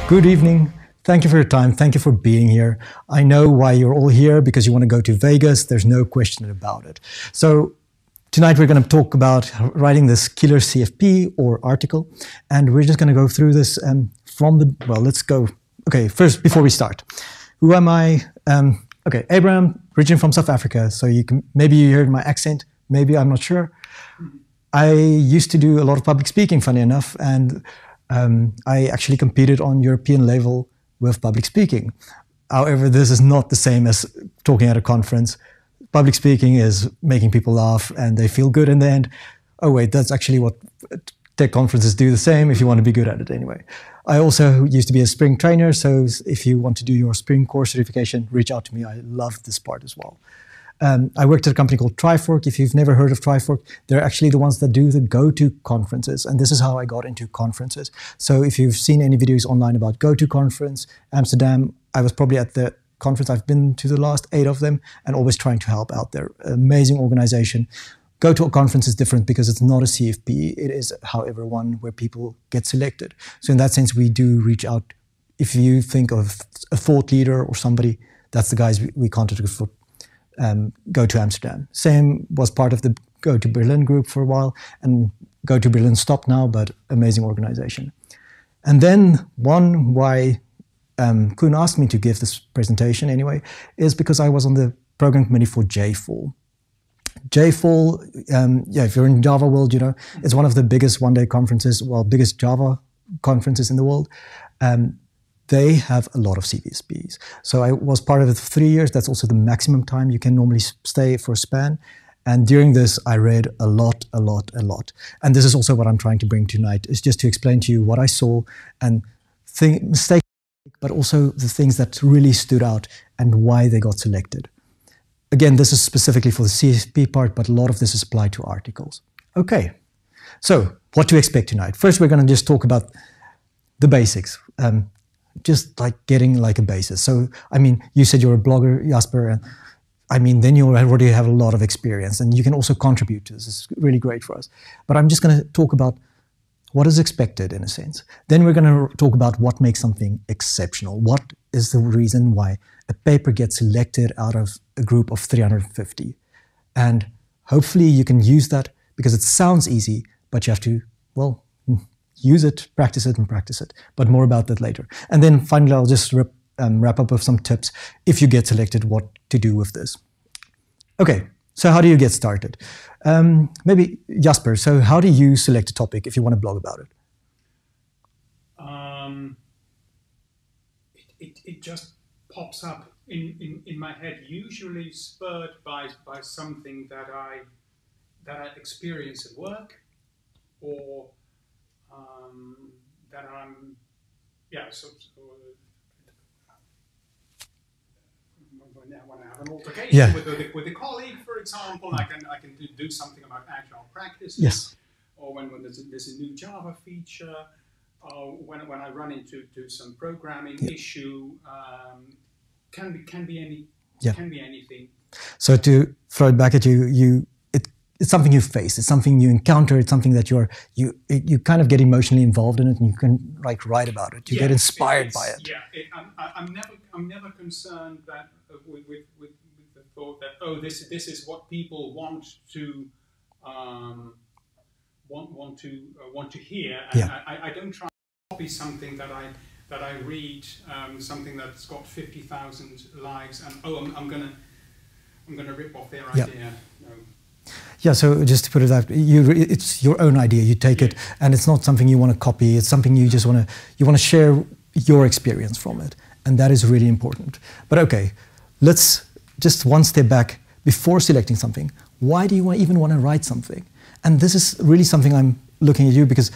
Good evening. Thank you for your time. Thank you for being here. I know why you're all here, because you want to go to Vegas. There's no question about it. So tonight we're going to talk about writing this killer CFP or article. And we're just going to go through this from the, well, let's go. Okay, first, before we start, who am I? Okay, Abraham, originally from South Africa. So you can, maybe you heard my accent, maybe, I'm not sure. I used to do a lot of public speaking, funny enough, and I actually competed on European level with public speaking. However, this is not the same as talking at a conference. Public speaking is making people laugh and they feel good in the end. Oh wait, that's actually what tech conferences do, the same if you want to be good at it anyway. I also used to be a Spring trainer, so if you want to do your Spring core certification, reach out to me. I love this part as well. I worked at a company called Trifork. If you've never heard of Trifork, they're actually the ones that do the go-to conferences. And this is how I got into conferences. So if you've seen any videos online about go-to conference, Amsterdam, I was probably at the conference. I've been to the last 8 of them and always trying to help out there. Amazing organization. Go-to conference is different because it's not a CFP. It is, however, one where people get selected. So in that sense, we do reach out. If you think of a thought leader or somebody, that's the guys we contacted for Go to Amsterdam. Same was part of the Go to Berlin group for a while, and Go to Berlin stopped now, but amazing organization. And then why Koen asked me to give this presentation anyway, is because I was on the program committee for JFall. JFall, yeah, if you're in Java world, you know, it's one of the biggest one-day conferences, well, biggest Java conferences in the world. They have a lot of CVSPs. So I was part of it for 3 years. That's also the maximum time you can normally stay for a span. And during this, I read a lot. And this is also what I'm trying to bring tonight, is just to explain to you what I saw and mistakes, but also the things that really stood out and why they got selected. Again, this is specifically for the CFP part, but a lot of this is applied to articles. Okay, so what to expect tonight? First, we're going to just talk about the basics. Just like getting like a basis. So, I mean, you said you're a blogger, Jasper, and I mean, then you already have a lot of experience and you can also contribute to this. It's really great for us. But I'm just going to talk about what is expected in a sense. Then we're going to talk about what makes something exceptional. What is the reason why a paper gets selected out of a group of 350? And hopefully you can use that because it sounds easy, but you have to, well, use it, practice it, and practice it. But more about that later. And then finally, I'll just wrap up with some tips if you get selected, what to do with this. Okay, so how do you get started? Maybe Jasper, so how do you select a topic if you want to blog about it? It just pops up in my head, usually spurred by something that I experience at work, or that I'm, yeah, when I have an altercation with a colleague, for example, I can do something about agile practices. Yes. Or when there's a new Java feature, when I run into some programming issue, can be anything. So to throw it back at you, it's something you face, it's something you encounter, it's something that you kind of get emotionally involved in it, and you can like write about it. You get inspired by it. Yeah, I'm never concerned that with the thought that, oh, this is what people want to want to hear. And I don't try to copy something that I read, something that's got 50,000 likes, and oh, I'm gonna rip off their idea. No. Yeah, so just to put it out, it's your own idea. You take it, and it's not something you want to copy. It's something you just want to share your experience from it, and that is really important. But okay, let's just one step back before selecting something. Why do you even want to write something? And this is really something I'm looking at you, because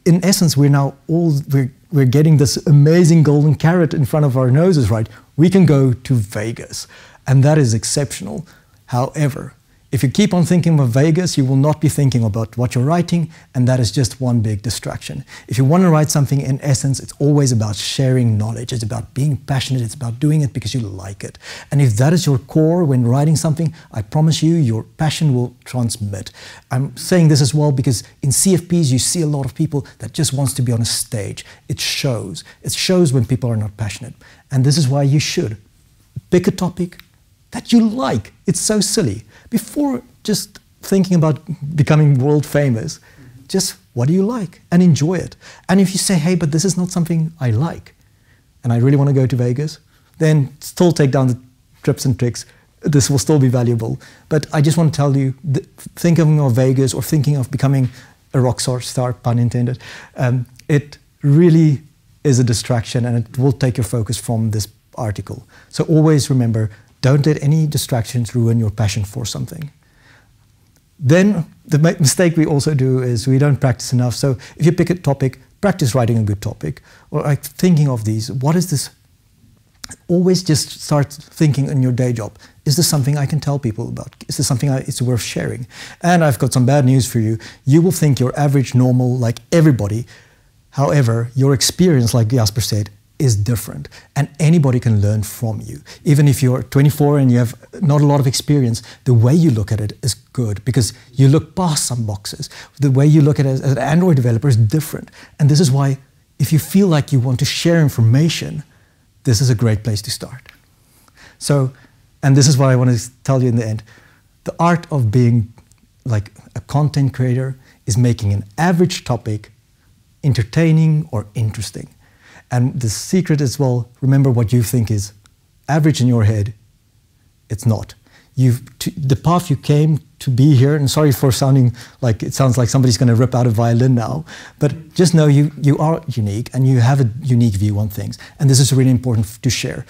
in essence, we're getting this amazing golden carrot in front of our noses, right? We can go to Vegas, and that is exceptional. However, If you keep on thinking of Vegas, you will not be thinking about what you're writing, and that is just one big distraction. If you want to write something, in essence, it's always about sharing knowledge. It's about being passionate. It's about doing it because you like it. And if that is your core when writing something, I promise you, your passion will transmit. I'm saying this as well because in CFPs, you see a lot of people that just wants to be on a stage. It shows. It shows when people are not passionate. And this is why you should pick a topic that you like. It's so silly. Before just thinking about becoming world famous, just what do you like and enjoy it. And if you say, hey, but this is not something I like, and I really want to go to Vegas, then still take down the tips and tricks. This will still be valuable. But I just want to tell you, thinking of Vegas or thinking of becoming a rock star, pun intended, it really is a distraction and it will take your focus from this article. So always remember, don't let any distractions ruin your passion for something. Then the mistake we also do is we don't practice enough. So if you pick a topic, practice writing a good topic. Or like thinking of these, what is this? Always just start thinking in your day job. Is this something I can tell people about? Is this something it's worth sharing? And I've got some bad news for you. You will think you're average, normal, like everybody. However, your experience, like Jasper said, is different, and anybody can learn from you. Even if you're 24 and you have not a lot of experience, the way you look at it is good because you look past some boxes. The way you look at it as an Android developer is different. And this is why if you feel like you want to share information, this is a great place to start. So, and this is what I want to tell you in the end. The art of being like a content creator is making an average topic entertaining or interesting. And the secret is, well, remember what you think is average in your head. It's not. The path you came to be here, and sorry for sounding like it sounds like somebody's going to rip out a violin now, but just know you are unique and you have a unique view on things. And this is really important to share.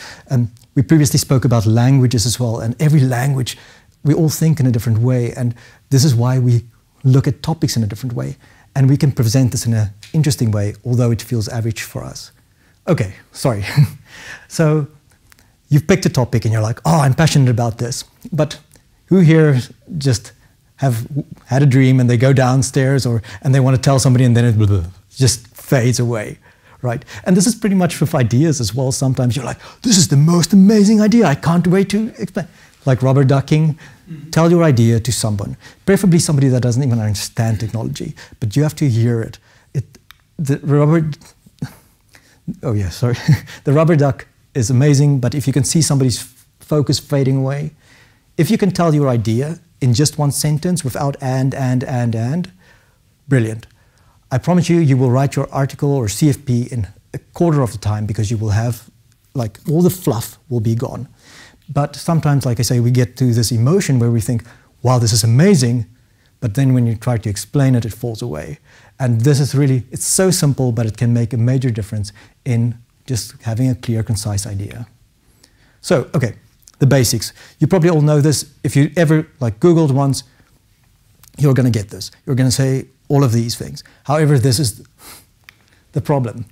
We previously spoke about languages as well, and every language, we all think in a different way. And this is why we look at topics in a different way. And we can present this in an interesting way, although it feels average for us. Okay, sorry. So you've picked a topic and you're like, oh, I'm passionate about this. But who here just have had a dream and they go downstairs and they want to tell somebody and then it just fades away, right? And this is pretty much with ideas as well. Sometimes you're like, this is the most amazing idea. I can't wait to explain. Like rubber ducking, tell your idea to someone, preferably somebody that doesn't even understand technology, but you have to hear it. The rubber duck is amazing, but if you can see somebody's focus fading away, if you can tell your idea in just one sentence without and, brilliant. I promise you, you will write your article or CFP in a quarter of the time because you will have, like, all the fluff will be gone. But sometimes, like I say, we get to this emotion where we think, wow, this is amazing, but then when you try to explain it, it falls away. And this is really, it's so simple, but it can make a major difference in just having a clear, concise idea. So, okay, the basics. You probably all know this. If you ever like Googled once, you're going to get this. You're going to say all of these things. However, this is the problem.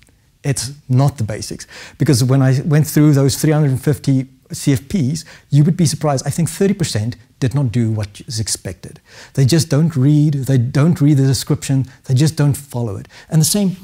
It's not the basics. Because when I went through those 350 CFPs, you would be surprised. I think 30% did not do what is expected. They just don't read. They don't read the description. They just don't follow it. And the same,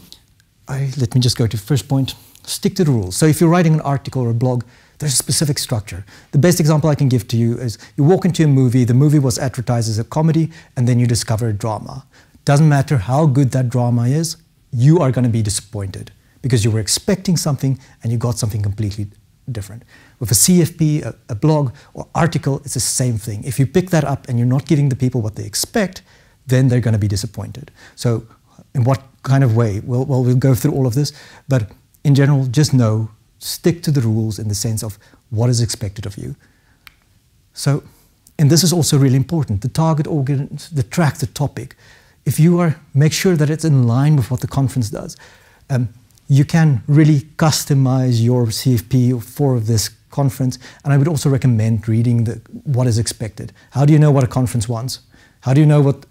let me just go to the first point. Stick to the rules. So if you're writing an article or a blog, there's a specific structure. The best example I can give to you is you walk into a movie, the movie was advertised as a comedy, and then you discover a drama. Doesn't matter how good that drama is, you are going to be disappointed because you were expecting something and you got something completely different. With a CFP, a blog or article, it's the same thing. If you pick that up and you're not giving the people what they expect, then they're going to be disappointed. So in what kind of way? Well, we'll go through all of this, but in general, just know, stick to the rules in the sense of what is expected of you. So, and this is also really important, the target audience, the track, the topic. If you make sure that it's in line with what the conference does, you can really customize your CFP for this conference. And I would also recommend reading what is expected. How do you know what a conference wants? How do you know what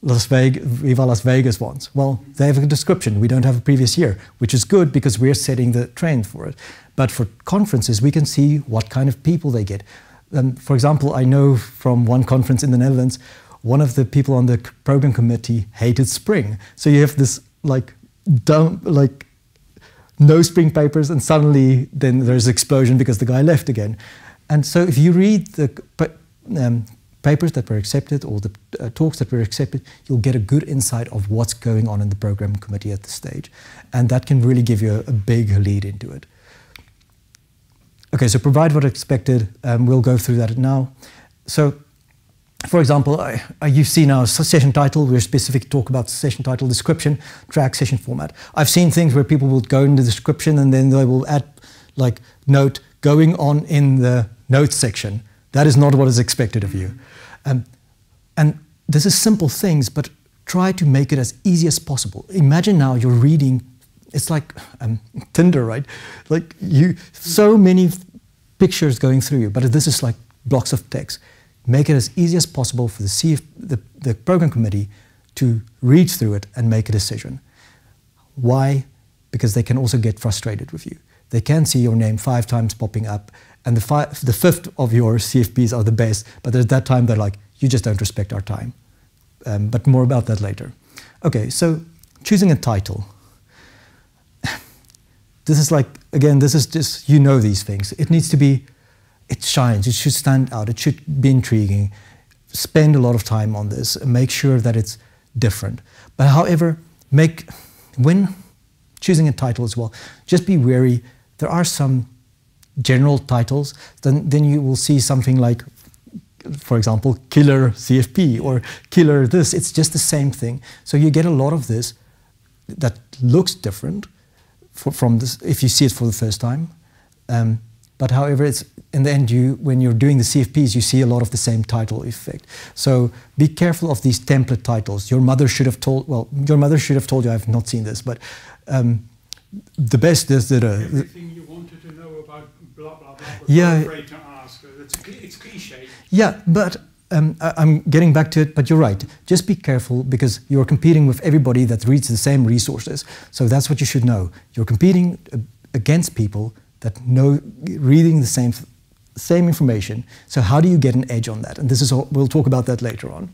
Viva Las Vegas wants? Well, they have a description. We don't have a previous year, which is good because we're setting the trend for it. But for conferences, we can see what kind of people they get. For example, I know from one conference in the Netherlands, one of the people on the program committee hated Spring. So you have this like no Spring papers, and suddenly then there's an explosion because the guy left again. And so if you read the papers that were accepted or the talks that were accepted, you'll get a good insight of what's going on in the program committee at this stage. And that can really give you a big lead into it. Okay, so provide what expected. We'll go through that now. So, for example, you see now session title. We're specific talk about session title, description, track, session format. I've seen things where people will go in the description and then they will add like note going on in the notes section. That is not what is expected of you. And this is simple things, but try to make it as easy as possible. Imagine now you're reading. It's like Tinder, right? Like so many pictures going through you, but this is like blocks of text. Make it as easy as possible for the program committee to read through it and make a decision. Why? Because they can also get frustrated with you. They can see your name 5 times popping up, and the 5th of your CFPs are the best, but at that time they're like, you just don't respect our time. But more about that later. Okay, so choosing a title. This is like, again, this is just, you know these things. It needs to be, it shines, it should stand out, it should be intriguing. Spend a lot of time on this and make sure that it's different. But however, when choosing a title as well, just be wary. There are some general titles, then you will see something like, for example, killer CFP or killer this. It's just the same thing. So you get a lot of this that looks different from this if you see it for the first time. But however, it's in the end, when you're doing the CFPs, you see a lot of the same title effect. So be careful of these template titles. Your mother should have told. Well, your mother should have told you. I've not seen this, but the best is that everything you wanted to know about blah blah blah. Yeah, afraid to ask. It's cliche. Yeah, but I'm getting back to it. But you're right. Just be careful because you're competing with everybody that reads the same resources. So that's what you should know. You're competing against people that know reading the same information. So how do you get an edge on that? And this is all, we'll talk about that later on.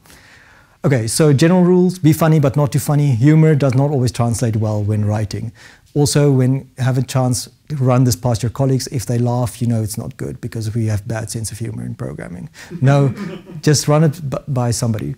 Okay, so general rules: be funny but not too funny. Humor does not always translate well when writing. Also, when you have a chance, run this past your colleagues. If they laugh, you know it's not good because we have bad sense of humor in programming. No, just run it by somebody.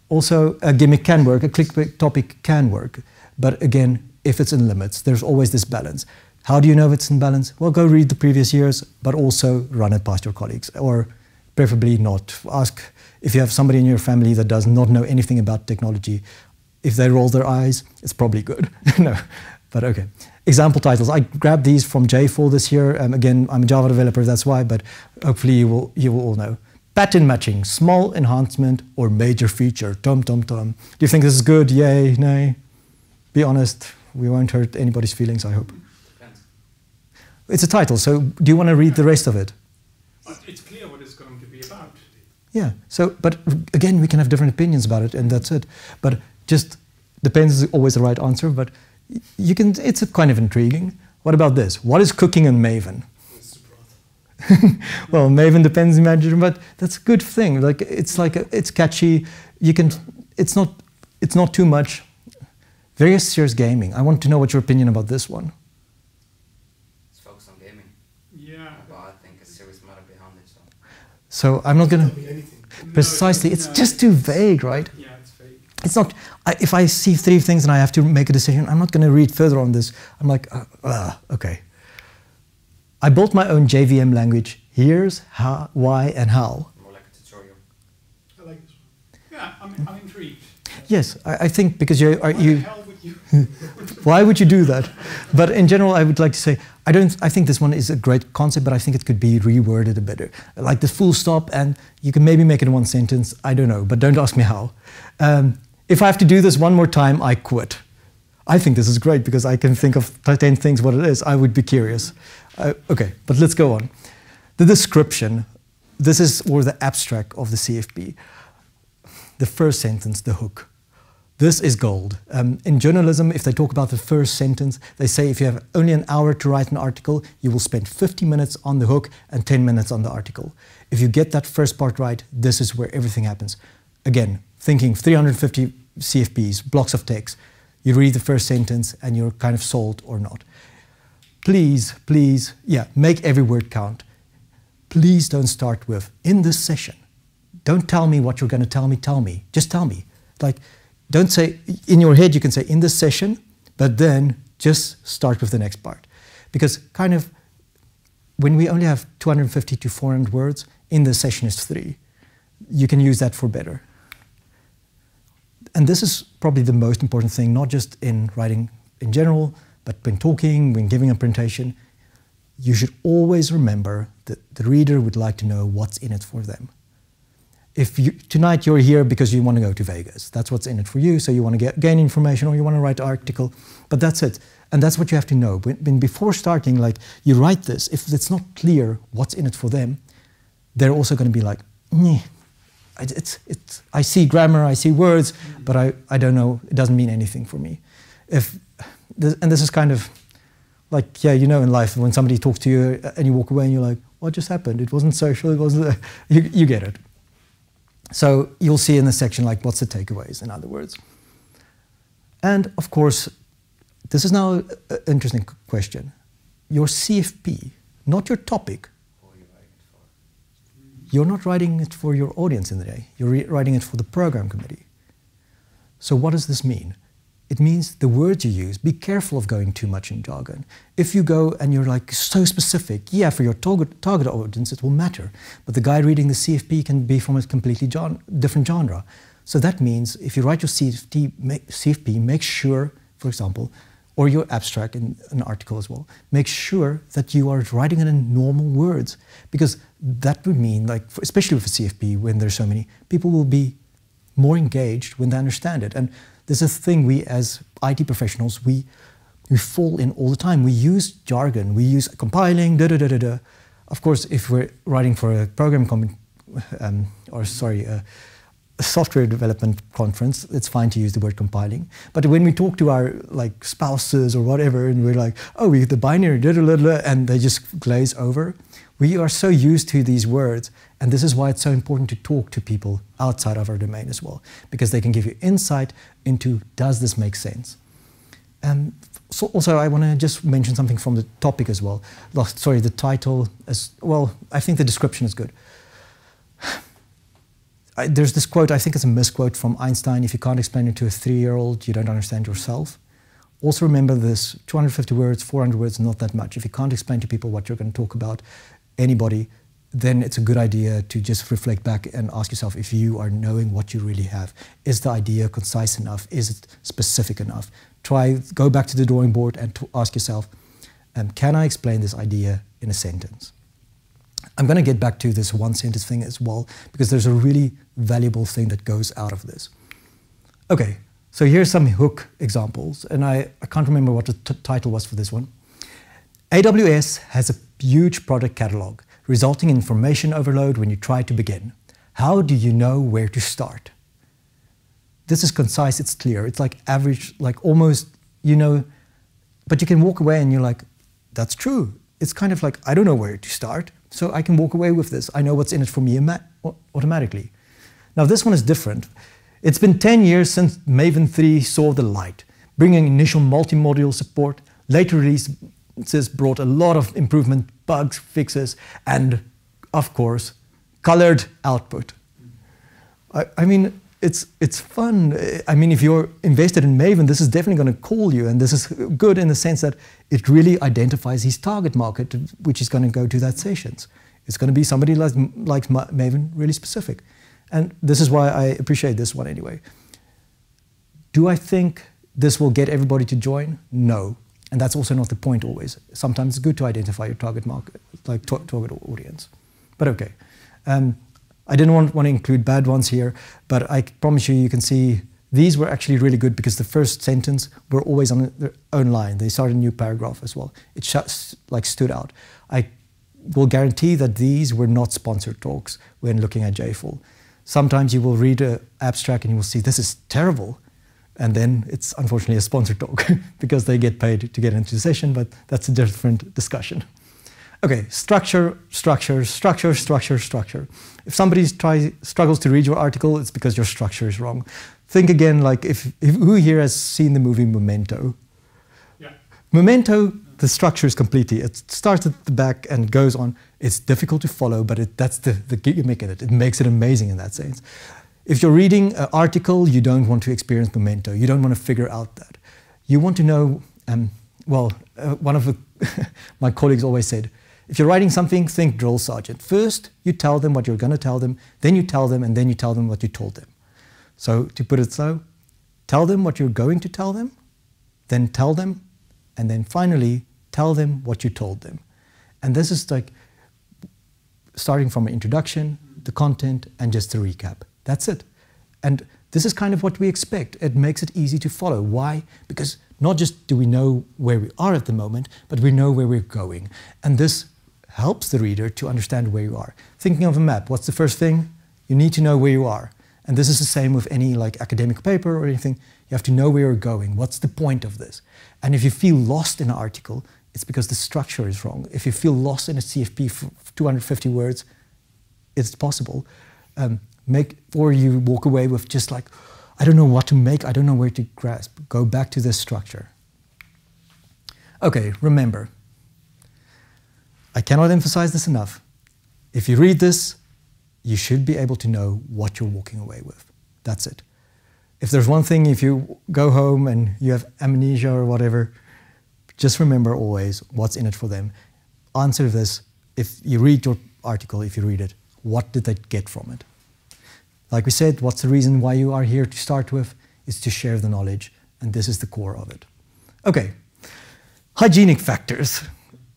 Also, a gimmick can work, a clickbait topic can work. But again, if it's in limits, there's always this balance. How do you know if it's in balance? Well, go read the previous years, but also run it past your colleagues, or preferably not. Ask if you have somebody in your family that does not know anything about technology. If they roll their eyes, it's probably good. No, but okay. Example titles. I grabbed these from J4 this year. Again, I'm a Java developer, that's why, but hopefully you will all know. Pattern matching, small enhancement or major feature. Tom, tom, tom. Do you think this is good? Yay, nay? Be honest, we won't hurt anybody's feelings, I hope. It's a title, so do you want to read the rest of it? It's clear what it's going to be about. Yeah, so, but again, we can have different opinions about it, and that's it. But just depends is always the right answer, but you can, it's a kind of intriguing. What about this? What is cooking in Maven? Well, Maven depends on manager, but that's a good thing. Like it's catchy. You can, it's not too much. Very serious gaming. I want to know what your opinion about this one. So I'm not going to... Precisely. It's just too vague, right? Yeah, it's vague. It's not... if I see 3 things and I have to make a decision, I'm not going to read further on this. I'm like, okay. I built my own JVM language. Here's how, why, and how. More like a tutorial. I like this one. Yeah, I'm intrigued. Yes, I think because you... Why the hell would you... Why would you do that? But in general, I would like to say, I think this one is a great concept, but I think it could be reworded a bit. Like the full stop, and you can maybe make it in 1 sentence. I don't know, but don't ask me how. If I have to do this one more time, I quit. I think this is great because I can think of 10 things what it is. I would be curious. Okay, but let's go on. The description. This is, or the abstract of the CFP. The first sentence, the hook. This is gold. In journalism, if they talk about the first sentence, they say if you have only an hour to write an article, you will spend 50 minutes on the hook and 10 minutes on the article. If you get that first part right, this is where everything happens. Again, thinking 350 CFPs, blocks of text, you read the first sentence and you're kind of sold or not. Please, please, yeah, make every word count. Please don't start with, in this session. Don't tell me what you're going to tell me. Just tell me. Like, don't say, in your head you can say, in this session, but then just start with the next part. Because kind of, when we only have 250 to 400 words, in this session is 3. You can use that for better. And this is probably the most important thing, not just in writing in general, but when talking, when giving a presentation, you should always remember that the reader would like to know what's in it for them. If tonight you're here because you want to go to Vegas, that's what's in it for you, so you want to gain information or you want to write an article, but that's it. And that's what you have to know. When before starting, like, you write this, if it's not clear what's in it for them, they're also going to be like, I see grammar, I see words, but I don't know, it doesn't mean anything for me. And this is kind of like, yeah, you know, in life, when somebody talks to you and you walk away and you're like, what just happened? It wasn't social, it wasn't, you get it. So you'll see in this section, like, what's the takeaways, in other words. And of course, this is now an interesting question. Your CFP, not your topic. You're not writing it for your audience in the day. You're writing it for the program committee. So what does this mean? It means the words you use, be careful of going too much in jargon. If you go and you're like so specific, yeah, for your target audience it will matter, but the guy reading the CFP can be from a completely different genre. So that means if you write your CFP, make sure, for example, or your abstract in an article as well, make sure that you are writing it in normal words, because that would mean, like, especially with a CFP, when there's so many, people will be more engaged when they understand it. And this is a thing we as IT professionals, we fall in all the time. We use jargon, we use compiling, da-da-da-da-da. Of course, if we're writing for a a software development conference, it's fine to use the word compiling. But when we talk to our like spouses or whatever, and we're like, oh, we get the binary, da-da-da-da, and they just glaze over. We are so used to these words, and this is why it's so important to talk to people outside of our domain as well, because they can give you insight into, does this make sense? So also, I want to just mention something from the topic as well. Sorry, the title as well. I think the description is good. There's this quote, I think it's a misquote from Einstein: if you can't explain it to a 3-year-old, you don't understand yourself. Also remember this, 250 words, 400 words, not that much. If you can't explain to people what you're going to talk about, anybody, then it's a good idea to just reflect back and ask yourself if you are knowing what you really have. Is the idea concise enough? Is it specific enough? Go back to the drawing board and ask yourself, can I explain this idea in a sentence? I'm going to get back to this one sentence thing as well, because there's a really valuable thing that goes out of this. Okay, so here's some hook examples, and I can't remember what the title was for this one. AWS has a huge product catalog, resulting in information overload when you try to begin. How do you know where to start? This is concise, it's clear, it's like average, like almost, you know, but you can walk away and you're like, that's true. It's kind of like, I don't know where to start, so I can walk away with this. I know what's in it for me automatically. Now this one is different. It's been 10 years since Maven 3 saw the light, bringing initial multi-module support. Later releases brought a lot of improvement, bugs, fixes, and of course, colored output. I mean, it's fun. I mean, if you're invested in Maven, this is definitely going to call you, and this is good in the sense that it really identifies his target market, which is going to go to that sessions. It's going to be somebody like Maven, really specific. And this is why I appreciate this one anyway. Do I think this will get everybody to join? No. And that's also not the point always. Sometimes it's good to identify your target market, like target audience. But okay. I didn't want to include bad ones here, but I promise you, you can see these were actually really good because the first sentence were always on their own line. They started a new paragraph as well. It stood out. I will guarantee that these were not sponsored talks when looking at JFull. Sometimes you will read an abstract and you will see, this is terrible. And then it's unfortunately a sponsored talk because they get paid to get into the session, but that's a different discussion. Okay, structure, structure, structure, structure, structure. If somebody struggles to read your article, it's because your structure is wrong. Think again, like if who here has seen the movie Memento? Yeah. Memento, the structure is completely, it starts at the back and goes on. It's difficult to follow, but that's the gimmick in it. It makes it amazing in that sense. If you're reading an article, you don't want to experience Memento. You don't want to figure out that. You want to know, one of my colleagues always said, if you're writing something, think drill sergeant. First, you tell them what you're going to tell them, then you tell them, and then you tell them what you told them. So to put it so, tell them what you're going to tell them, then tell them, and then finally tell them what you told them. And this is like starting from an introduction, the content, and just a recap. That's it. And this is kind of what we expect. It makes it easy to follow. Why? Because not just do we know where we are at the moment, but we know where we're going. And this helps the reader to understand where you are. Thinking of a map, what's the first thing? You need to know where you are. And this is the same with any like academic paper or anything. You have to know where you're going. What's the point of this? And if you feel lost in an article, it's because the structure is wrong. If you feel lost in a CFP for 250 words, it's possible. Or you walk away with just like, I don't know what to make, I don't know where to grasp. Go back to this structure. Okay, remember, I cannot emphasize this enough. If you read this, you should be able to know what you're walking away with. That's it. If there's one thing, if you go home and you have amnesia or whatever, just remember always what's in it for them. Answer this, if you read your article, if you read it, what did they get from it? Like we said, what's the reason why you are here to start with? Is to share the knowledge, and this is the core of it. Okay, hygienic factors.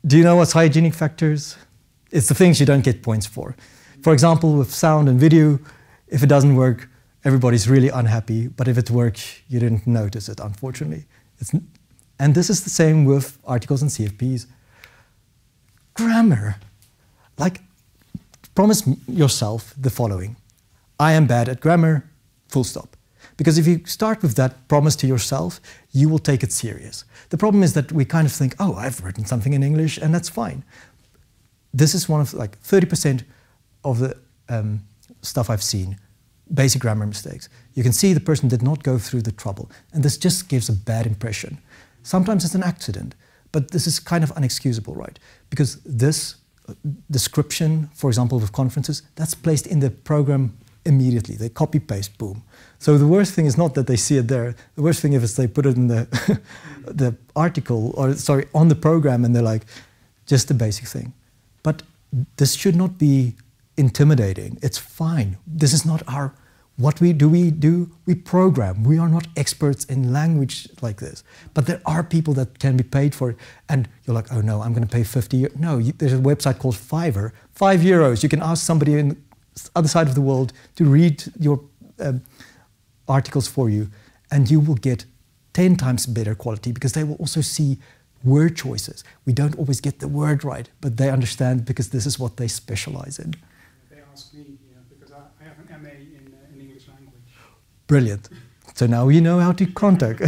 Do you know what's hygienic factors? It's the things you don't get points for. For example, with sound and video, if it doesn't work, everybody's really unhappy, but if it works, you didn't notice it, unfortunately. And this is the same with articles and CFPs. Grammar. Like, promise yourself the following. I am bad at grammar, full stop. Because if you start with that promise to yourself, you will take it serious. The problem is that we kind of think, oh, I've written something in English, and that's fine. This is one of like 30% of the stuff I've seen, basic grammar mistakes. You can see the person did not go through the trouble, and this just gives a bad impression. Sometimes it's an accident, but this is kind of unexcusable, right? Because this description, for example, with conferences, that's placed in the program immediately. They copy paste, boom. So the worst thing is not that they see it there. The worst thing is they put it in the the article, or sorry, on the program, and they're like, just the basic thing. But this should not be intimidating. It's fine. This is not our, what we do. We program. We are not experts in language like this. But there are people that can be paid for it. And you're like, oh no, I'm going to pay 50. No, there's a website called Fiverr. €5. You can ask somebody in the other side of the world to read your articles for you. And you will get 10 times better quality because they will also see word choices. We don't always get the word right, but they understand because this is what they specialize in. They ask me, because I have an MA in English language. Brilliant. So now you know how to contact.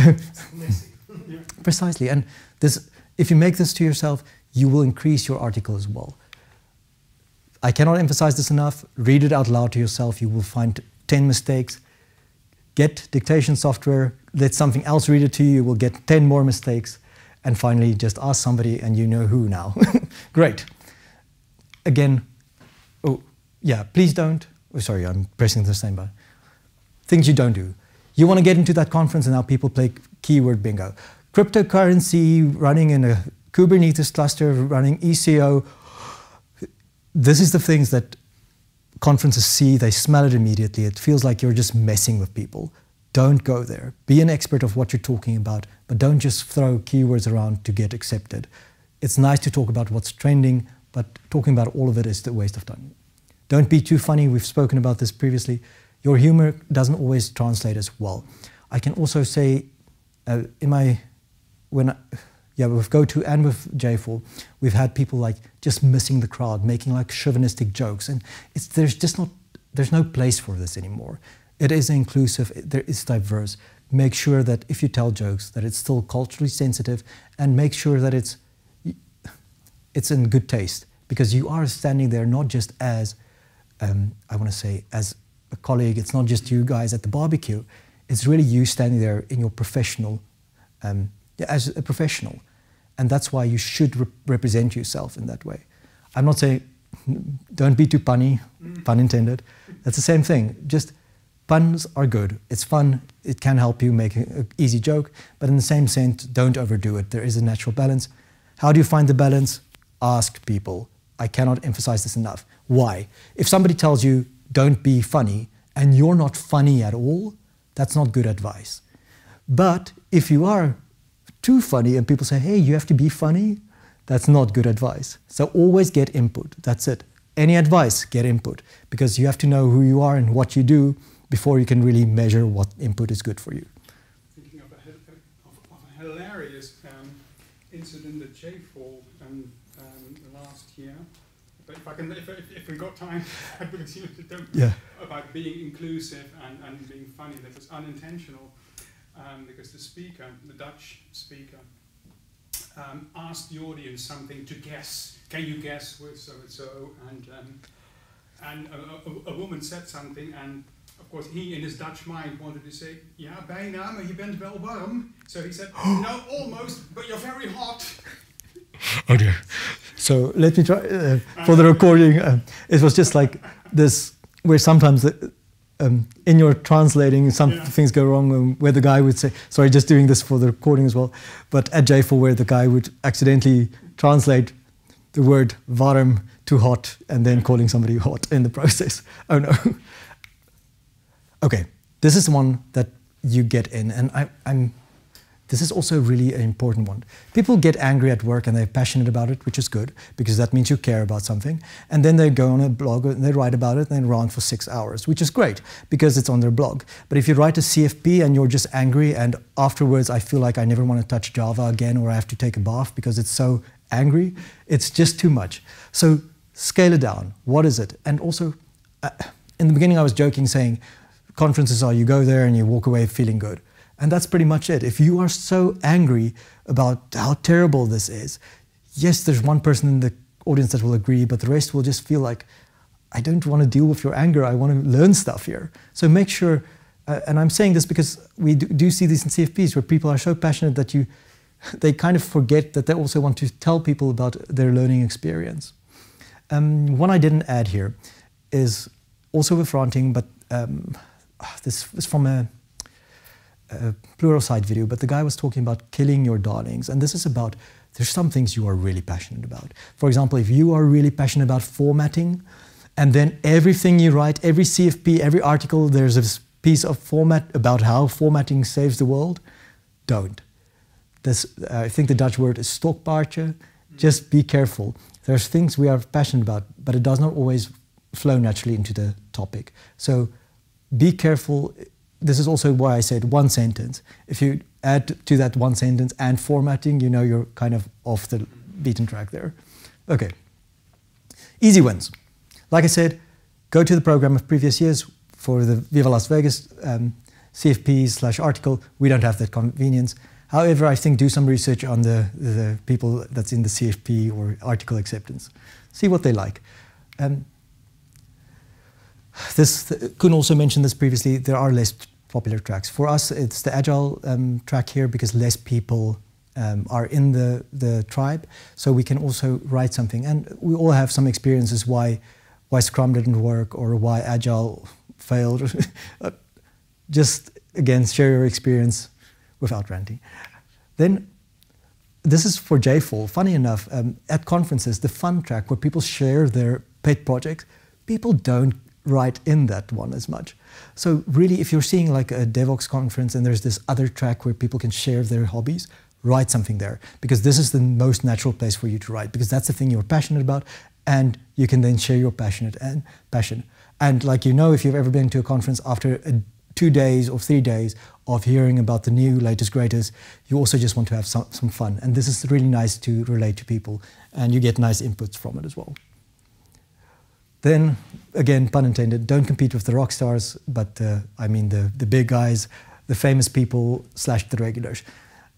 Precisely. And this, if you make this to yourself, you will increase your article as well. I cannot emphasize this enough. Read it out loud to yourself. You will find 10 mistakes. Get dictation software. Let something else read it to you. You will get 10 more mistakes. And finally, just ask somebody and you know who now. Great. Again, oh, yeah, please don't. Oh, sorry, I'm pressing the same button. Things you don't do. You want to get into that conference and now people play keyword bingo. Cryptocurrency, running in a Kubernetes cluster, running ECO. This is the things that conferences see. They smell it immediately. It feels like you're just messing with people. Don't go there. Be an expert of what you're talking about, but don't just throw keywords around to get accepted. It's nice to talk about what's trending, but talking about all of it is a waste of time. Don't be too funny. We've spoken about this previously. Your humor doesn't always translate as well. I can also say, with GoTo and with J4, we've had people like just missing the crowd, making like chauvinistic jokes, and there's no place for this anymore. It is inclusive, it's diverse. make sure that if you tell jokes, that it's still culturally sensitive, and make sure that it's in good taste, because you are standing there not just as, I want to say, as a colleague. It's not just you guys at the barbecue. It's really you standing there in your professional, as a professional. And that's why you should represent yourself in that way. I'm not saying, don't be too punny, pun intended. That's the same thing. Just puns are good. It's fun. It can help you make an easy joke. But in the same sense, don't overdo it. There is a natural balance. How do you find the balance? Ask people. I cannot emphasize this enough. Why? If somebody tells you, don't be funny, and you're not funny at all, that's not good advice. But if you are too funny and people say, hey, you have to be funny, that's not good advice. So always get input. That's it. Any advice, get input. Because you have to know who you are and what you do before you can really measure what input is good for you. Thinking of a hilarious incident at JFall last year. But if we got time, because you don't, about being inclusive and being funny, that was unintentional, because the speaker, the Dutch speaker, asked the audience something to guess. Can you guess with so and so? And a woman said something, and of course he in his Dutch mind wanted to say, ja, bijna, maar je bent wel warm. So he said, no, almost, but you're very hot. Oh dear. So let me try, for the recording, it was just like this, where sometimes in your translating, some things go wrong, where the guy would say, sorry, just doing this for the recording as well, but at JFall where the guy would accidentally translate the word warm to hot and then calling somebody hot in the process. Oh no. Okay, this is one that you get in, and this is also really an important one. People get angry at work and they're passionate about it, which is good, because that means you care about something. And then they go on a blog and they write about it and they rant for 6 hours, which is great, because it's on their blog. But if you write a CFP and you're just angry and afterwards I feel like I never want to touch Java again, or I have to take a bath because it's so angry, it's just too much. So scale it down. What is it? And also, in the beginning I was joking saying, conferences are you go there and you walk away feeling good. And that's pretty much it. If you are so angry about how terrible this is, yes, there's one person in the audience that will agree, but the rest will just feel like, I don't want to deal with your anger, I want to learn stuff here. So make sure, and I'm saying this because we do see this in CFPs where people are so passionate that they kind of forget that they also want to tell people about their learning experience. One I didn't add here is also with ranting, but this is from a plural side video, but the guy was talking about killing your darlings. And this is about, there's some things you are really passionate about. For example, if you are really passionate about formatting, and then everything you write, every CFP, every article, there's a piece of format about how formatting saves the world, don't. This, I think the Dutch word is stokpaardje. Just be careful. There's things we are passionate about, but it does not always flow naturally into the topic. So be careful. This is also why I said one sentence. If you add to that one sentence and formatting, you know you're kind of off the beaten track there. Okay. Easy wins. Like I said, go to the program of previous years. For the Viva Las Vegas CFP/article, we don't have that convenience. However, I think do some research on the people that's in the CFP or article acceptance. See what they like. Koen also mentioned this previously, there are less popular tracks. For us, it's the Agile track here because less people are in the tribe, so we can also write something. And we all have some experiences why Scrum didn't work or why Agile failed. Just, again, share your experience without ranting. Then, this is for JFall. Funny enough, at conferences, the fun track where people share their pet projects, people don't write in that one as much. So really, if you're seeing like a DevOps conference and there's this other track where people can share their hobbies, write something there, because this is the most natural place for you to write, because that's the thing you're passionate about, and you can then share your passion. And like, you know, if you've ever been to a conference after 2 days or 3 days of hearing about the new, latest, greatest, you also just want to have some fun. And this is really nice to relate to people, and you get nice inputs from it as well. Then, again, pun intended, don't compete with the rock stars, but I mean the big guys, the famous people / the regulars.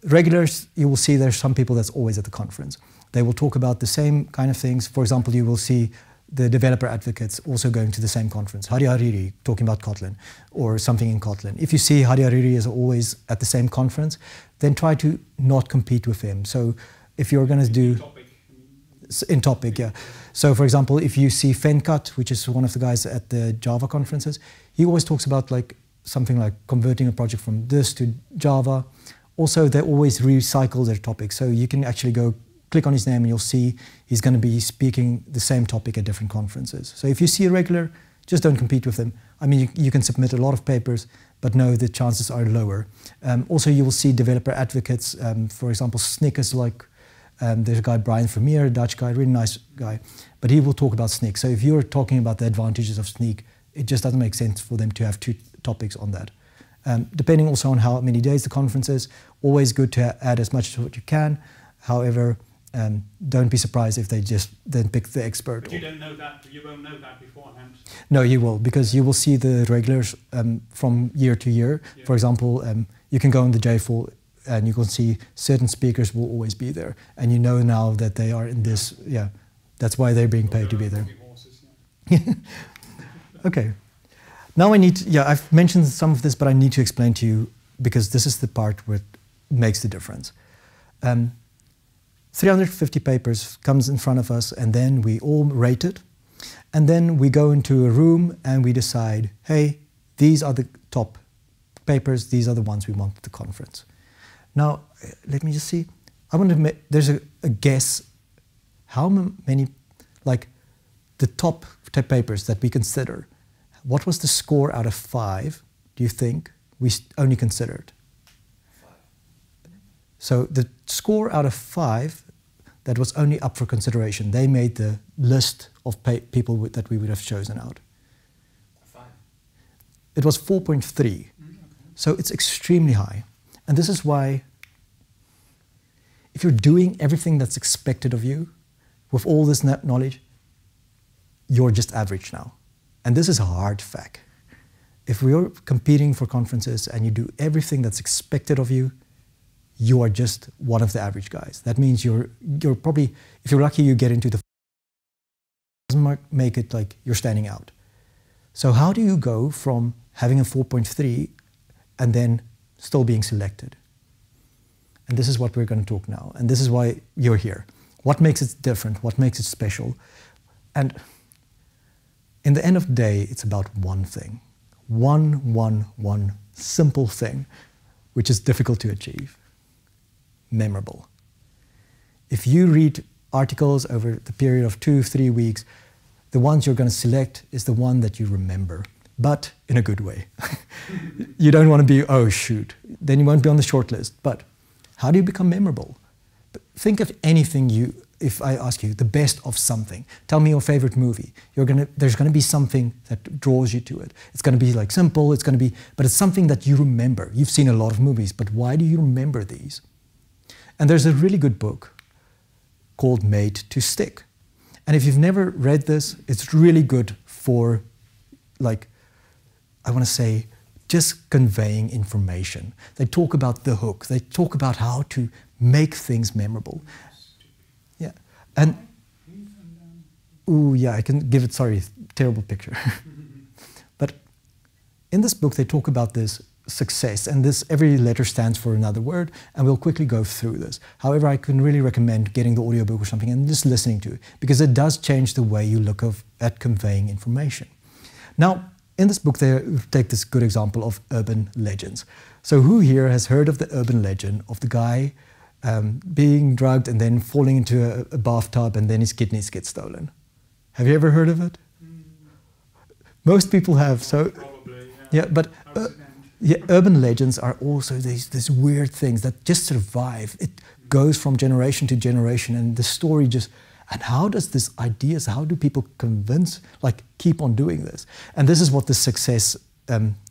Regulars, you will see there's some people that's always at the conference. They will talk about the same kind of things. For example, you will see the developer advocates also going to the same conference. Hadi Hariri talking about Kotlin or something in Kotlin. If you see Hadi Hariri is always at the same conference, then try to not compete with him. So if you're going to do... In topic, yeah. So for example, if you see Venkat, which is one of the guys at the Java conferences, he always talks about like something like converting a project from this to Java. Also, they always recycle their topics. So you can actually go click on his name and you'll see he's going to be speaking the same topic at different conferences. So if you see a regular, just don't compete with them. I mean, you can submit a lot of papers, but no, the chances are lower. Also, you will see developer advocates. For example, Snick is like, there's a guy, Brian Vermeer, a Dutch guy, really nice guy, but he will talk about Snick. So if you're talking about the advantages of Snick, it just doesn't make sense for them to have two topics on that. Depending also on how many days the conference is, always good to add as much as what you can. However, don't be surprised if they just then pick the expert. But you don't know that, you won't know that beforehand. No, you will, because you will see the regulars from year to year. Yeah. For example, you can go on the JFall and you can see certain speakers will always be there. And you know now that they are in this, yeah, that's why they're being paid to be there. Horses, yeah. Okay. Now I need to, yeah, I've mentioned some of this, but I need to explain to you because this is the part where it makes the difference. 350 papers comes in front of us and then we all rate it. And then we go into a room and we decide, hey, these are the top papers, these are the ones we want at the conference. Now, let me just see. I want to make, there's a guess how many, like the top papers that we consider. What was the score out of 5, do you think, we only considered? 5. So the score out of 5 that was only up for consideration, they made the list of people that we would have chosen out. 5. It was 4.3. Okay. So it's extremely high. And this is why if you're doing everything that's expected of you, with all this knowledge, you're just average now. And this is a hard fact. If we're competing for conferences and you do everything that's expected of you, you are just one of the average guys. That means you're probably, if you're lucky, you get into the, doesn't make it like you're standing out. So how do you go from having a 4.3 and then still being selected? And this is what we're going to talk now. And this is why you're here. What makes it different? What makes it special? And in the end of the day, it's about one thing. One simple thing, which is difficult to achieve. Memorable. If you read articles over the period of 2-3 weeks, the ones you're going to select is the one that you remember, but in a good way. You don't want to be, oh shoot, then you won't be on the short list. But how do you become memorable? Think of anything if I ask you the best of something, tell me your favorite movie. There's going to be something that draws you to it. It's going to be like simple, but it's something that you remember. You've seen a lot of movies, but why do you remember these? And there's a really good book called Made to Stick. And if you've never read this, it's really good for, like, I want to say, just conveying information. They talk about the hook. They talk about how to make things memorable. Yeah. And, ooh, yeah, I can give it, sorry, terrible picture. But in this book, they talk about this success, and every letter stands for another word, and we'll quickly go through this. However, I can really recommend getting the audiobook or something and just listening to it, because it does change the way you look at conveying information. Now, in this book, they take this good example of urban legends. So who here has heard of the urban legend of the guy being drugged and then falling into a bathtub and then his kidneys get stolen? Have you ever heard of it? Most people have. So, probably, yeah, but yeah, urban legends are also these weird things that just survive. It goes from generation to generation, and the story just. And how does this ideas? How do people keep on doing this? And this is what the success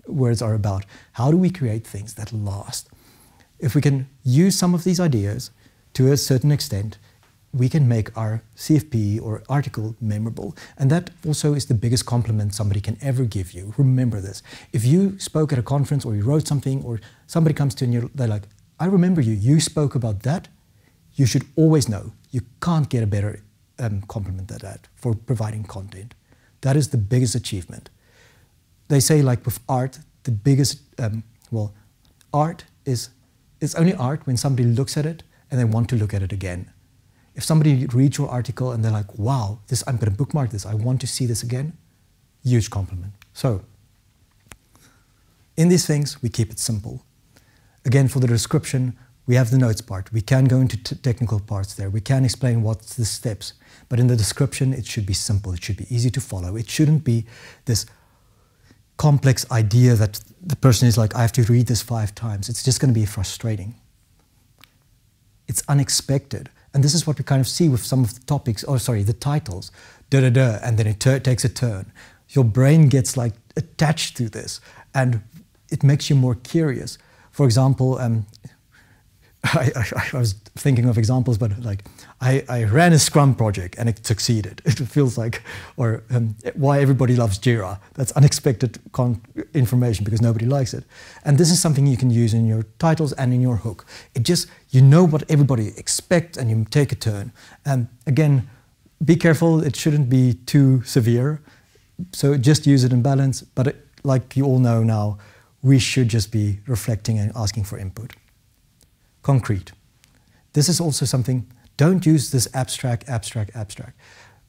words are about. How do we create things that last? If we can use some of these ideas to a certain extent, we can make our CFP or article memorable. And that also is the biggest compliment somebody can ever give you. Remember this. If you spoke at a conference or you wrote something or somebody comes to you and they're like, I remember you, you spoke about that, you should always know you can't get a better compliment than that for providing content. That is the biggest achievement. They say like with art, the biggest, well, art is, it's only art when somebody looks at it and they want to look at it again. If somebody reads your article and they're like, wow, this, I'm going to bookmark this, I want to see this again, huge compliment. So, in these things, we keep it simple. Again, for the description, we have the notes part. We can go into technical parts there. We can explain what's the steps. But in the description, it should be simple. It should be easy to follow. It shouldn't be this complex idea that the person is like, I have to read this 5 times. It's just going to be frustrating. It's unexpected. And this is what we kind of see with some of the topics, or sorry, the titles, and then it takes a turn. Your brain gets like attached to this, and it makes you more curious. For example, I was thinking of examples, but like I ran a Scrum project and it succeeded. It feels like, or why everybody loves Jira. That's unexpected information because nobody likes it. And this is something you can use in your titles and in your hook. It just, you know what everybody expects and you take a turn. And again, be careful, it shouldn't be too severe. So just use it in balance, but it, like you all know now, we should just be reflecting and asking for input. Concrete. This is also something, don't use this abstract.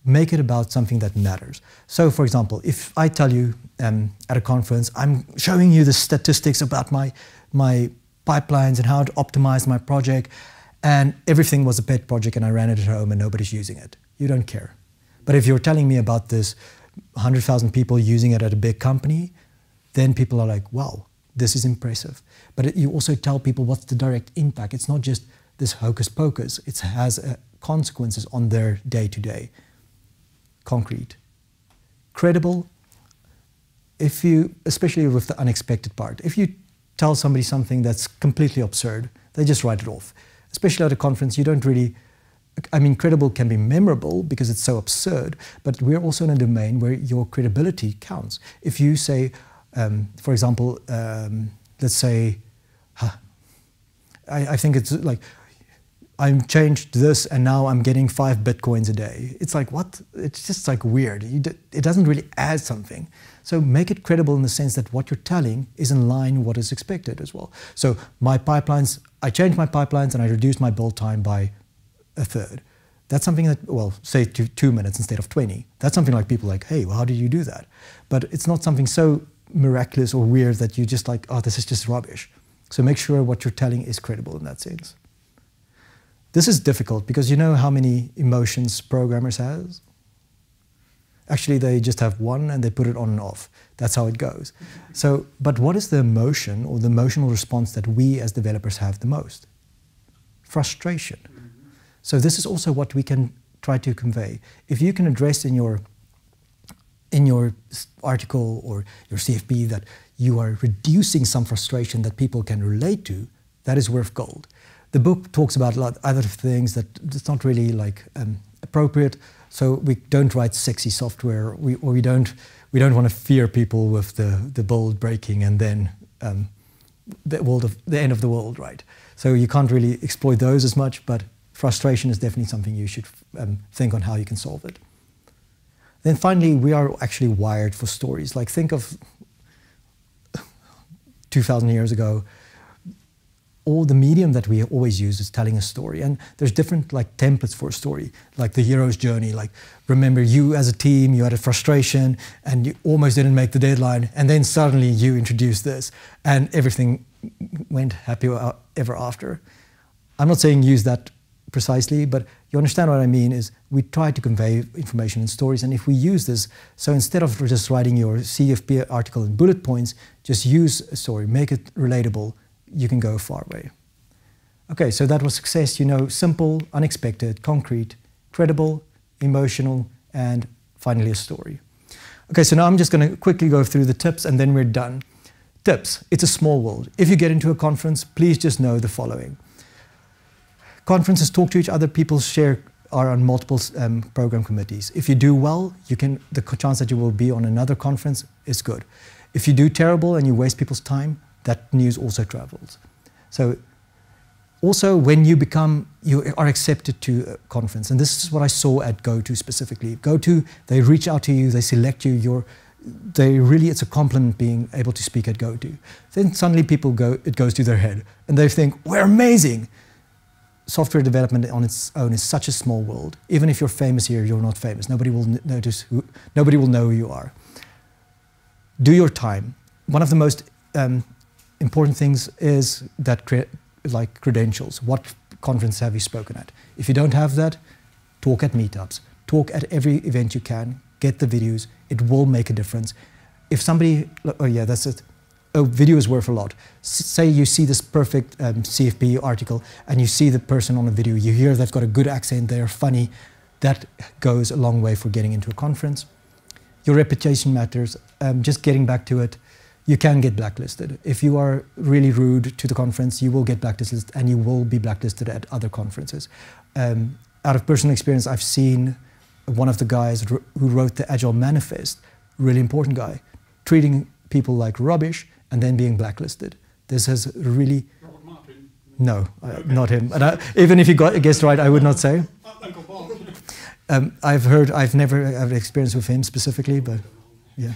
Make it about something that matters. So for example, if I tell you at a conference, I'm showing you the statistics about my pipelines and how to optimize my project, and everything was a pet project and I ran it at home and nobody's using it. You don't care. But if you're telling me about this 100,000 people using it at a big company, then people are like, wow, this is impressive. But you also tell people what's the direct impact. It's not just this hocus pocus. It has consequences on their day-to-day. Concrete. Credible. If you, especially with the unexpected part, if you tell somebody something that's completely absurd, they just write it off. Especially at a conference, you don't really, I mean, credible can be memorable because it's so absurd, but we're also in a domain where your credibility counts. If you say, for example, let's say, I think it's like, I'm changed this and now I'm getting 5 Bitcoins a day. It's like, what? It's just like weird. It doesn't really add something. So make it credible in the sense that what you're telling is in line with what is expected as well. So my pipelines, I changed my pipelines and I reduced my build time by 1/3. That's something that, well, say 2 minutes instead of 20. That's something like people like, hey, well, how did you do that? But it's not something so miraculous or weird that you just like, oh, this is just rubbish. So make sure what you're telling is credible in that sense. This is difficult because you know how many emotions programmers has? Actually, they just have one and they put it on and off. That's how it goes. So, but what is the emotion or the emotional response that we as developers have the most? Frustration. So this is also what we can try to convey. If you can address in your article or your CFP that you are reducing some frustration that people can relate to, that is worth gold. The book talks about a lot of other things that it's not really like appropriate. So we don't write sexy software, or we don't want to fear people with the build breaking and then the end of the world, right? So you can't really exploit those as much, but frustration is definitely something you should think on how you can solve it. Then finally, we are actually wired for stories. Like think of 2,000 years ago, all the medium that we always use is telling a story. And there's different like templates for a story, like the hero's journey. Like remember you as a team, you had a frustration and you almost didn't make the deadline. And then suddenly you introduced this and everything went happy ever after. I'm not saying use that precisely, but you understand what I mean is we try to convey information in stories. And if we use this, so instead of just writing your CFP article in bullet points, just use a story, make it relatable. You can go a far way. Okay, so that was success, you know, simple, unexpected, concrete, credible, emotional, and finally a story. Okay, so now I'm just going to quickly go through the tips and then we're done. Tips, it's a small world. If you get into a conference, please just know the following. Conferences talk to each other, people share are on multiple program committees. If you do well, the chance that you will be on another conference is good. If you do terrible and you waste people's time, that news also travels. So also when you are accepted to a conference, and this is what I saw at GoTo specifically. GoTo, they reach out to you, they select you, it's a compliment being able to speak at GoTo. Then suddenly it goes to their head, and they think, we're amazing. Software development on its own is such a small world. Even if you're famous here, you're not famous. Nobody will know who you are. Do your time. One of the most important things is that like credentials. What conference have you spoken at? If you don't have that, talk at meetups. Talk at every event you can. Get the videos. It will make a difference. If somebody, oh yeah, that's it. A video is worth a lot. Say you see this perfect CFP article and you see the person on the video, you hear they've got a good accent, they're funny. That goes a long way for getting into a conference. Your reputation matters. Just getting back to it, you can get blacklisted. If you are really rude to the conference, you will get blacklisted and you will be blacklisted at other conferences. Out of personal experience, I've seen one of the guys who wrote the Agile Manifest, really important guy, treating people like rubbish and then being blacklisted. This has really... Robert Martin? No, not him. And even if you guessed right, I would not say. Uncle Bob. I've never had experience with him specifically, but yeah.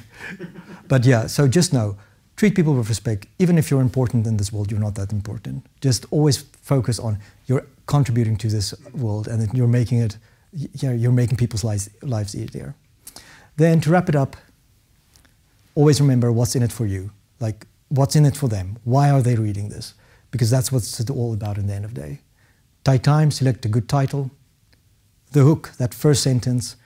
But yeah, so just know, treat people with respect. Even if you're important in this world, you're not that important. Just always focus on you're contributing to this world and that you're making people's lives easier. Then to wrap it up, always remember what's in it for you. Like, what's in it for them? Why are they reading this? Because that's what it's all about in the end of the day. Take time, select a good title. The hook, that first sentence,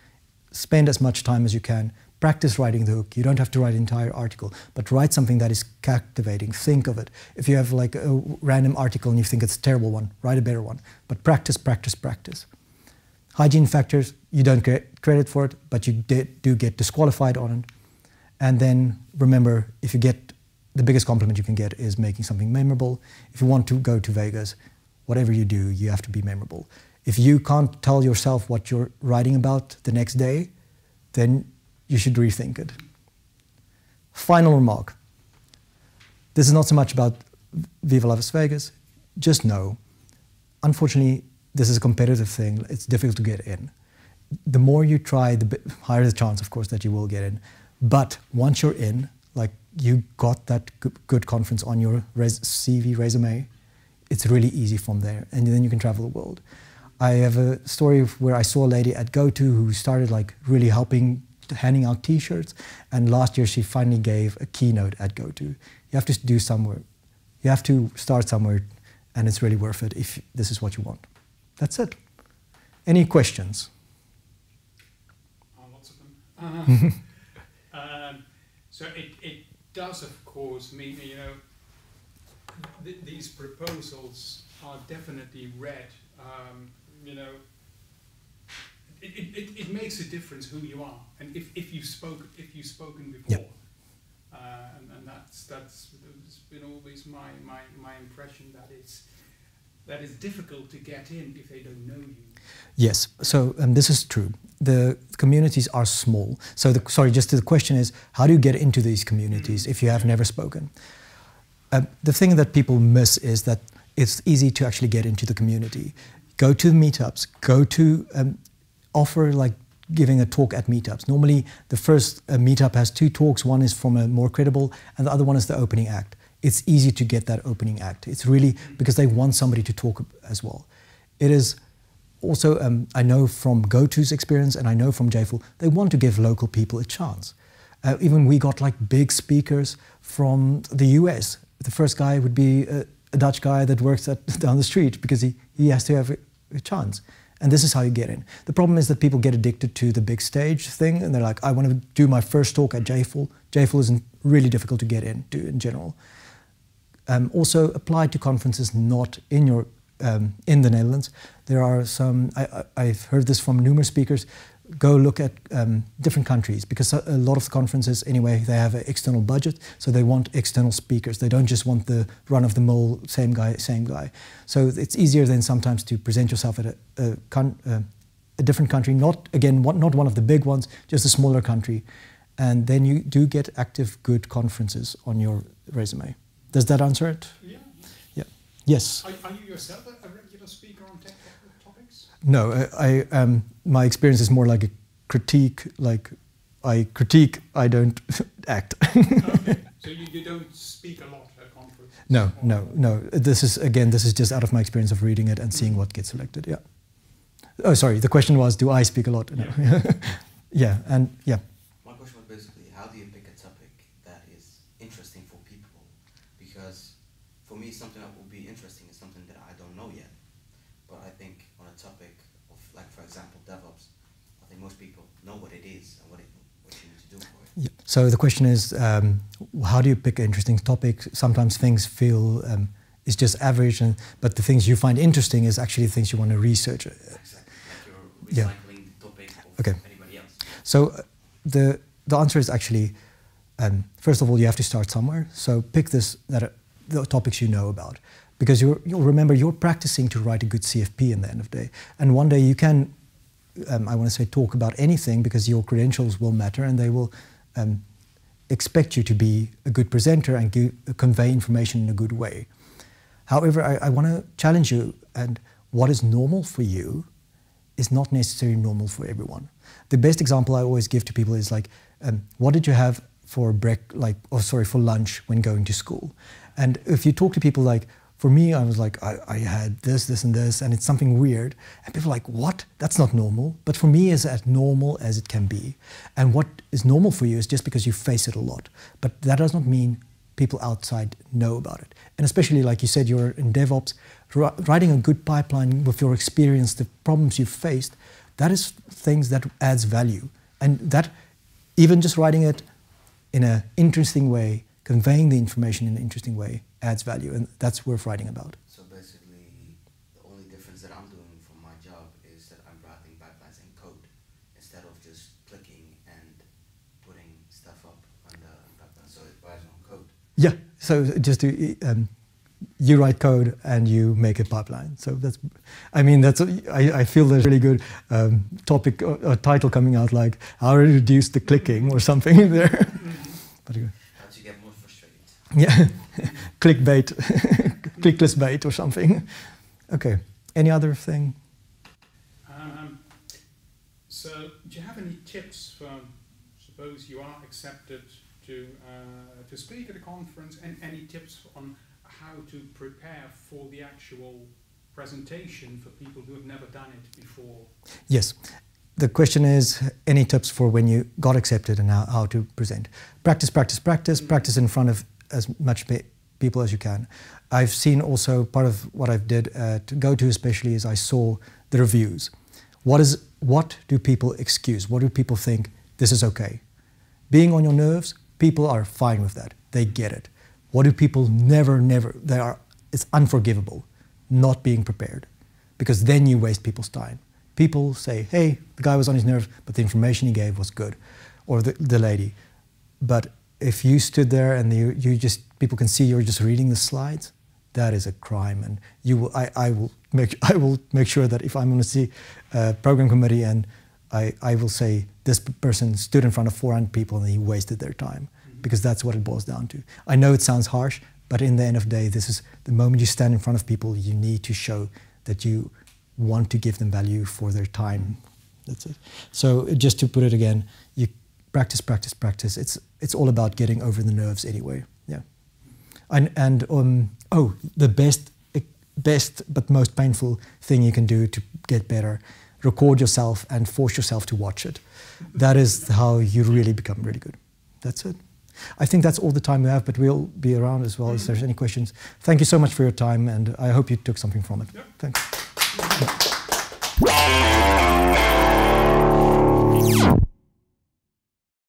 spend as much time as you can. Practice writing the hook. You don't have to write an entire article, but write something that is captivating. Think of it. If you have like a random article and you think it's a terrible one, write a better one. But practice, practice, practice. Hygiene factors, you don't get credit for it, but you do get disqualified on it. And then remember, if you get the biggest compliment you can get is making something memorable. If you want to go to Vegas, whatever you do, you have to be memorable. If you can't tell yourself what you're writing about the next day, then you should rethink it. Final remark. This is not so much about Viva Las Vegas. Just know, unfortunately, this is a competitive thing. It's difficult to get in. The more you try, the higher the chance, of course, that you will get in. But once you're in, like you got that good conference on your CV, resume, it's really easy from there. And then you can travel the world. I have a story where I saw a lady at GoTo who started like really handing out t-shirts. And last year she finally gave a keynote at GoTo. You have to do somewhere. You have to start somewhere, and it's really worth it if this is what you want. That's it. Any questions? Lots of them. So it does, of course, mean, you know, these proposals are definitely read. You know, it makes a difference who you are, and if you've spoken before, and that's been always my impression that it's difficult to get in if they don't know you. Yes, so this is true. The communities are small. So the question is, how do you get into these communities if you have never spoken? The thing that people miss is that it's easy to actually get into the community. Go to meetups, go to offer like giving a talk at meetups. Normally the first meetup has 2 talks, one is from a more credible and the other one is the opening act. It's easy to get that opening act. It's really because they want somebody to talk as well. It is also, I know from GoTo's experience and I know from JFL, they want to give local people a chance. Even we got like big speakers from the US. The first guy would be a Dutch guy that works down the street because he has to have a chance. And this is how you get in. The problem is that people get addicted to the big stage thing and they're like, I want to do my first talk at JFL. JFL is really difficult to get into in general. Also apply to conferences not in in the Netherlands. There are some, I've heard this from numerous speakers, go look at different countries because a lot of the conferences anyway, they have an external budget, so they want external speakers. They don't just want the run-of-the-mill, same guy. So it's easier then sometimes to present yourself at a different country, not one of the big ones, just a smaller country. And then you do get active, good conferences on your resume. Does that answer it? Yeah. Yeah. Yes. Are you yourself a regular speaker on technical topics? No, my experience is more like a critique. Like I critique, I don't act. Okay. So you don't speak a lot at conferences? No. This is just out of my experience of reading it and seeing what gets selected. Yeah. Oh, sorry. The question was, do I speak a lot? No. Yeah. Yeah. My question was basically, how do you pick a topic that is interesting for people? Because for me, something that will be interesting is something that I don't know yet. But I think on a topic of, like, for example, DevOps, I think most people know what it is and what you need to do for it. Yeah. So the question is, how do you pick an interesting topic? Sometimes things feel it's just average, but the things you find interesting is actually the things you want to research. Exactly. Like you're recycling the topic of anybody else. So the answer is actually, first of all, you have to start somewhere. So pick the topics you know about, because you'll remember you're practicing to write a good CFP in the end of the day. And one day you can, I want to say, talk about anything, because your credentials will matter and they will expect you to be a good presenter and convey information in a good way. However, I want to challenge you, and what is normal for you is not necessarily normal for everyone. The best example I always give to people is like, what did you have for for lunch when going to school? And if you talk to people like, for me, I was like, I had this, and this, and it's something weird. And people are like, what? That's not normal. But for me, it's as normal as it can be. And what is normal for you is just because you face it a lot. But that does not mean people outside know about it. And especially, like you said, you're in DevOps, writing a good pipeline with your experience, the problems you've faced, that is things that adds value. And that, even just writing it in an interesting way, conveying the information in an interesting way, adds value. And that's worth writing about. So basically, the only difference that I'm doing for my job is that I'm writing pipelines in code instead of just clicking and putting stuff up on the pipeline. So it writes on code. Yeah, so just to, you write code and you make a pipeline. So I feel there's a really good topic or title coming out, like how to reduce the clicking or something there. But, how to get more frustrated. Yeah, clickbait, clickless bait or something. Okay, any other thing? So do you have any tips for, suppose you are accepted to speak at a conference, and any tips on how to prepare for the actual presentation for people who have never done it before? Yes. The question is, any tips for when you got accepted and how to present? Practice, practice, practice. Practice in front of as much people as you can. I've seen also, part of what I've did to go to especially, is I saw the reviews. What do people excuse? What do people think this is okay? Being on your nerves, people are fine with that. They get it. What do people never, it's unforgivable, not being prepared. Because then you waste people's time. People say, hey, the guy was on his nerves, but the information he gave was good. Or the lady. But if you stood there and people can see you're just reading the slides, that is a crime. And I will make sure that if I'm going to see a program committee and I will say this person stood in front of 400 people and he wasted their time. Because that's what it boils down to. I know it sounds harsh, but in the end of the day, this is the moment you stand in front of people, you need to show that you want to give them value for their time. That's it. So just to put it again, you practice, practice, practice. It's all about getting over the nerves anyway. Yeah. The best but most painful thing you can do to get better: record yourself and force yourself to watch it. That is how you really become really good. That's it. I think that's all the time we have, but we'll be around as well if there's any questions. Thank you so much for your time, and I hope you took something from it. Yep. Thanks.